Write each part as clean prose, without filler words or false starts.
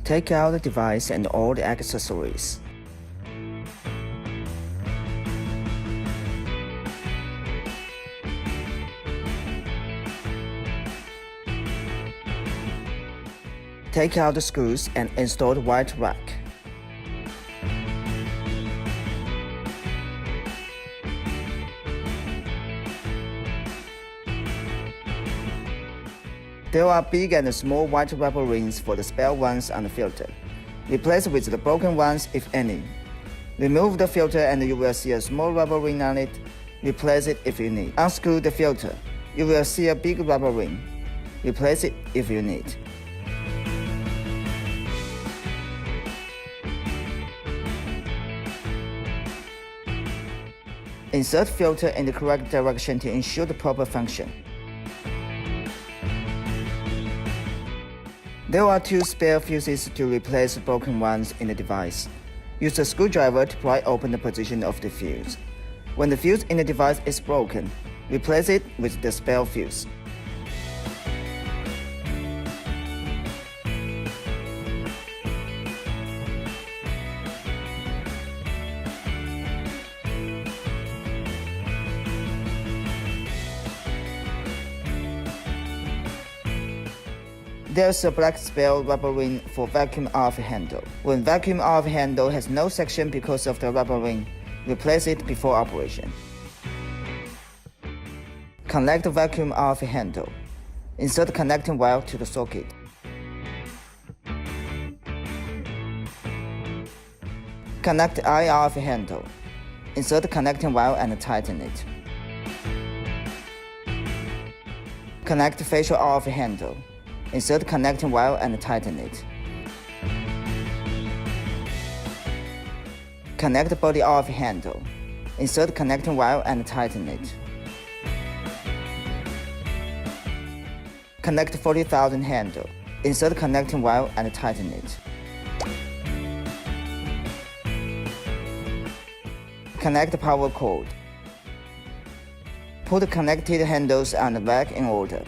Take out the device and all the accessories. Take out the screws and install the white rack. There are big and small white rubber rings for the spare ones on the filter. Replace with the broken ones if any. Remove the filter and you will see a small rubber ring on it. Replace it if you need. Unscrew the filter. You will see a big rubber ring. Replace it if you need. Insert filter in the correct direction to ensure the proper function. There are 2 spare fuses to replace the broken ones in the device. Use a screwdriver to pry open the position of the fuse. When the fuse in the device is broken, replace it with the spare fuse. There's a black spare rubber ring for vacuum off handle. When vacuum off handle has no section because of the rubber ring, replace it before operation. Connect the vacuum off handle. Insert the connecting wire to the socket. Connect the eye off handle. Insert the connecting wire and tighten it. Connect the facial off handle. Insert the connecting wire and tighten it. Connect the body off handle. Insert the connecting wire and tighten it. Connect the 40,000 handle. Insert the connecting wire and tighten it. Connect the power cord. Put the connected handles on the rack in order.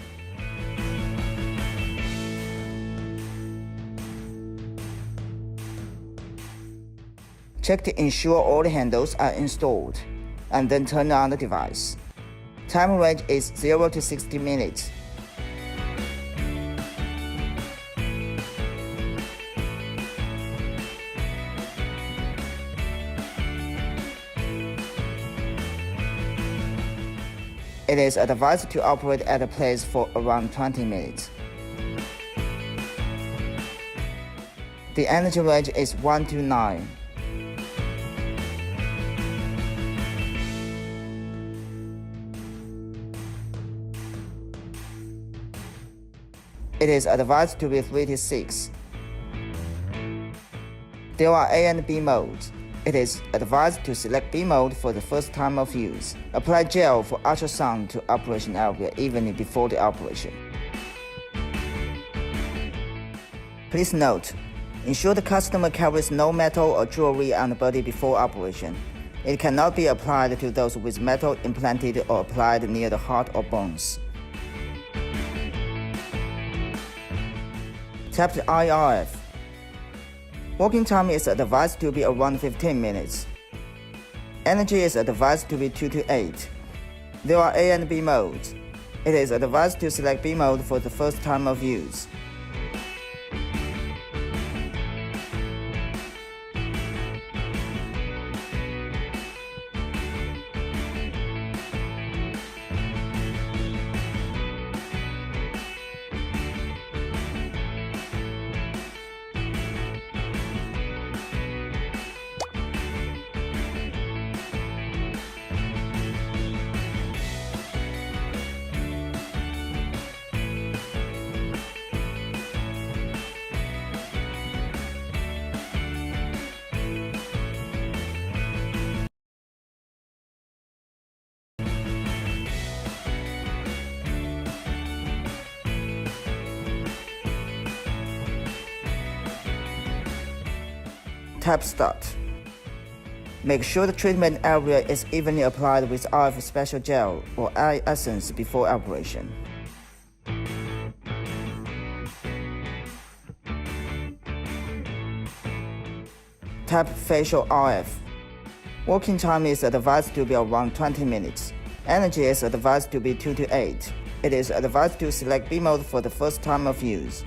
Check to ensure all the handles are installed, and then turn on the device. Time range is 0 to 60 minutes. It is advised to operate at a place for around 20 minutes. The energy range is 1 to 9. It is advised to be 3 to 6. There are A and B modes. It is advised to select B mode for the first time of use. Apply gel for ultrasound to operation area even before the operation. Please note, ensure the customer carries no metal or jewelry on the body before operation. It cannot be applied to those with metal implanted or applied near the heart or bones. Tap the IRF. Working time is advised to be around 15 minutes. Energy is advised to be 2 to 8. There are A and B modes. It is advised to select B mode for the first time of use. Tap Start. Make sure the treatment area is evenly applied with RF special gel or eye essence before operation. Tap facial RF. Working time is advised to be around 20 minutes. Energy is advised to be 2 to 8. It is advised to select B mode for the first time of use.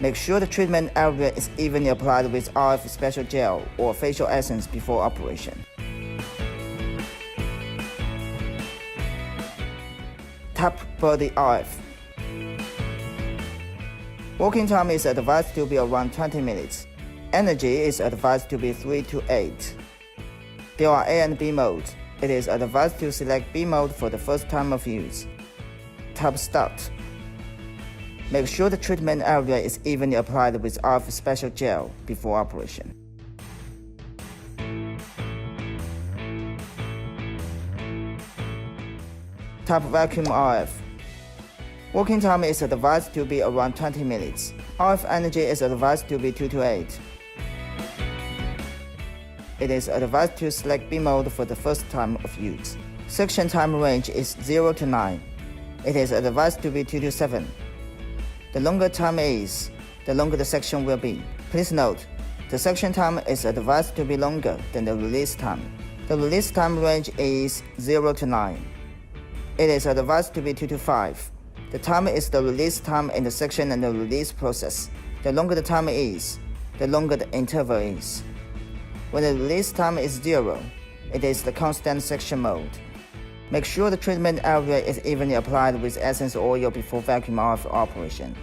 Make sure the treatment area is evenly applied with RF special gel or facial essence before operation. Tap body RF. Working time is advised to be around 20 minutes. Energy is advised to be 3 to 8. There are A and B modes. It is advised to select B mode for the first time of use. Tap Start. Make sure the treatment area is evenly applied with RF special gel before operation. Tap Vacuum RF. Working time is advised to be around 20 minutes. RF energy is advised to be 2 to 8. It is advised to select B mode for the first time of use. Section time range is 0 to 9. It is advised to be 2 to 7. The longer time is, the longer the section will be. Please note, the section time is advised to be longer than the release time. The release time range is 0 to 9. It is advised to be 2 to 5. The time is the release time in the section and the release process. The longer the time is, the longer the interval is. When the release time is 0, it is the constant section mode. Make sure the treatment area is evenly applied with essence oil before vacuum RF operation.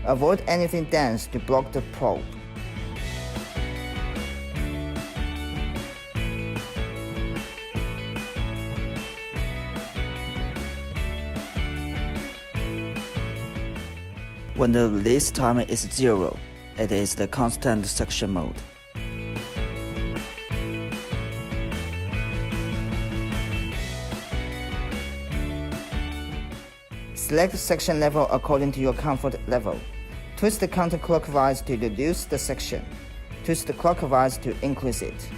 Avoid anything dense to block the probe. When the release time is 0, it is the constant suction mode. Select section level according to your comfort level. Twist the counterclockwise to reduce the section. Twist clockwise to increase it.